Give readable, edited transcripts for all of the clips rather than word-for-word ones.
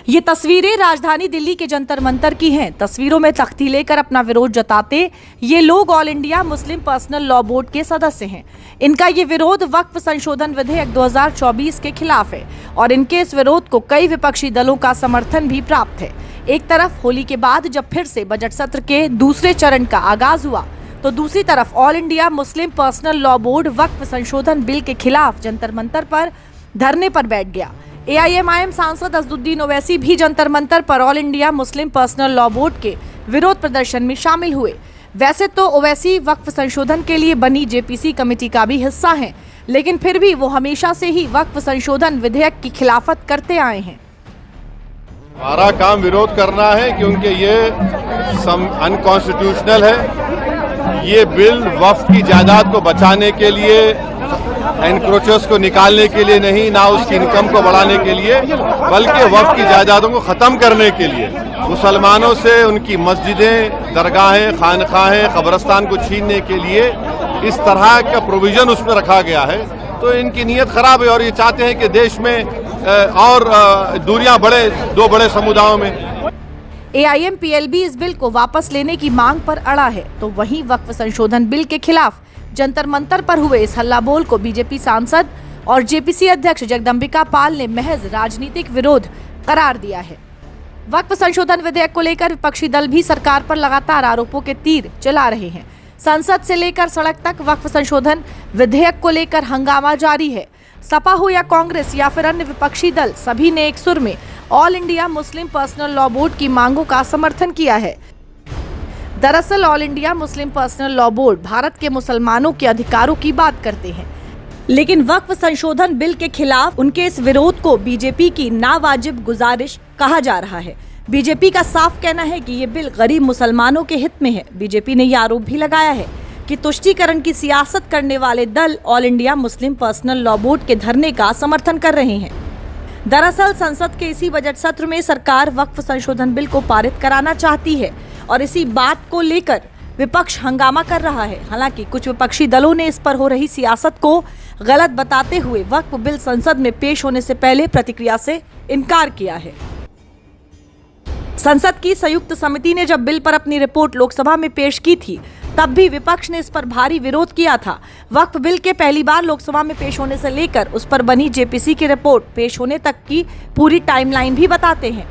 ये तस्वीरें राजधानी दिल्ली के जंतर मंतर की हैं। तस्वीरों में तख्ती लेकर अपना विरोध जताते ये लोग all India Muslim personal law board के सदस्य हैं। इनका ये विरोध वक्फ संशोधन विधेयक 2024 के खिलाफ है और इनके इस विरोध को कई विपक्षी दलों का समर्थन भी प्राप्त है। एक तरफ होली के बाद जब फिर से बजट सत्र के दूसरे चरण का आगाज हुआ, तो दूसरी तरफ all India Muslim personal law board वक्फ संशोधन बिल के खिलाफ जंतर मंतर पर धरने पर बैठ गया। AIMIM सांसद असदुद्दीन ओवैसी भी जंतर मंतर पर all India Muslim personal law board के विरोध प्रदर्शन में शामिल हुए। वैसे तो ओवैसी वक्फ संशोधन के लिए बनी JPC कमेटी का भी हिस्सा हैं, लेकिन फिर भी वो हमेशा से ही वक्फ संशोधन विधेयक की खिलाफत करते आए हैं। हमारा काम विरोध करना है क्योंकि ये अनकॉन्स्टिट्यूशनल है। ये बिल वक्फ की जायदाद को बचाने के लिए, एनक्रोचर्स को निकालने के लिए नहीं, ना उसकी इनकम को बढ़ाने के लिए, बल्कि वक्फ की जायदादों को खत्म करने के लिए, मुसलमानों से उनकी मस्जिदें, दरगाहें, खानखाहें, कब्रिस्तान को छीनने के लिए इस तरह का प्रोविजन उसमें रखा गया है। तो इनकी नीयत खराब है और ये चाहते हैं कि देश में और दूरियां बढ़े दो बड़े समुदायों में। AIMPLB इस बिल को वापस लेने की मांग पर अड़ा है, तो वहीं वक्फ संशोधन बिल के खिलाफ जंतर मंतर पर हुए इस हल्ला बोल को BJP सांसद और JPC अध्यक्ष जगदम्बिका पाल ने महज राजनीतिक विरोध करार दिया है। वक्फ संशोधन विधेयक को लेकर विपक्षी दल भी सरकार पर लगातार आरोपों के तीर चला रहे हैं। संसद से लेकर सड़क तक वक्फ संशोधन विधेयक को लेकर हंगामा जारी है। सपा हो या कांग्रेस या फिर अन्य विपक्षी दल, सभी ने एक सुर में all India Muslim personal law board की मांगों का समर्थन किया है। दरअसल all India Muslim personal law board Bharat के मुसलमानों के अधिकारों की बात करते हैं, लेकिन वक्फ संशोधन बिल के खिलाफ उनके इस विरोध को BJP की नावाजिब गुजारिश कहा जा रहा है। BJP का साफ कहना है कि ये बिल गरीब मुसलमानों के हित में है। BJP ने यह आरोप भी लगाया है कि तुष्टीकरण की सियासत करने वाले दल all India Muslim personal law board के धरने का समर्थन कर रहे हैं। दरअसल संसद के इसी बजट सत्र में सरकार वक्फ संशोधन बिल को पारित कराना चाहती है और इसी बात को लेकर विपक्ष हंगामा कर रहा है। हालांकि कुछ विपक्षी दलों ने इस पर हो रही सियासत को गलत बताते हुए वक्फ बिल संसद में पेश होने से पहले प्रतिक्रिया से इनकार किया है। संसद की संयुक्त समिति ने जब बिल पर अपनी रिपोर्ट लोकसभा में पेश की थी, तब भी विपक्ष ने इस पर भारी विरोध किया था। वक्फ बिल के पहली बार लोकसभा में पेश होने से लेकर उस पर बनी JPC की रिपोर्ट पेश होने तक की पूरी टाइमलाइन भी बताते हैं।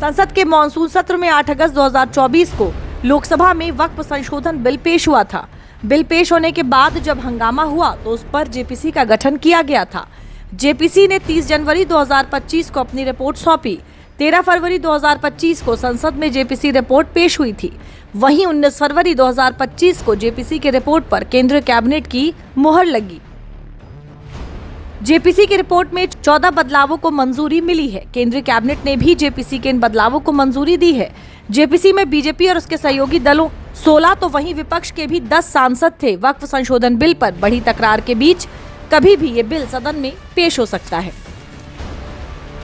संसद के मॉनसून सत्र में 8 अगस्त 2024 को लोकसभा में वक्फ संशोधन बिल पेश हुआ था। बिल पेश होने के बाद जब हंगामा हुआ तो उस पर JPC का गठन किया गया था। JPC ने 30 जनवरी 2025 को अपनी रिपोर्ट सौंपी। 13 फरवरी 2025 को संसद में JPC रिपोर्ट पेश हुई थी। वहीं 19 फरवरी 2025 को JPC के रिपोर्ट पर केंद्रीय कैबिनेट की मुहर लगी। JPC की रिपोर्ट में 14 बदलावों को मंजूरी मिली है। केंद्रीय कैबिनेट ने भी JPC के इन बदलावों को मंजूरी दी है। JPC में BJP और उसके सहयोगी दलों 16 तो वहीं विपक्ष के भी 10 सांसद थे। वक्फ संशोधन बिल पर बढ़ी तकरार के बीच कभी भी ये बिल सदन में पेश हो सकता है।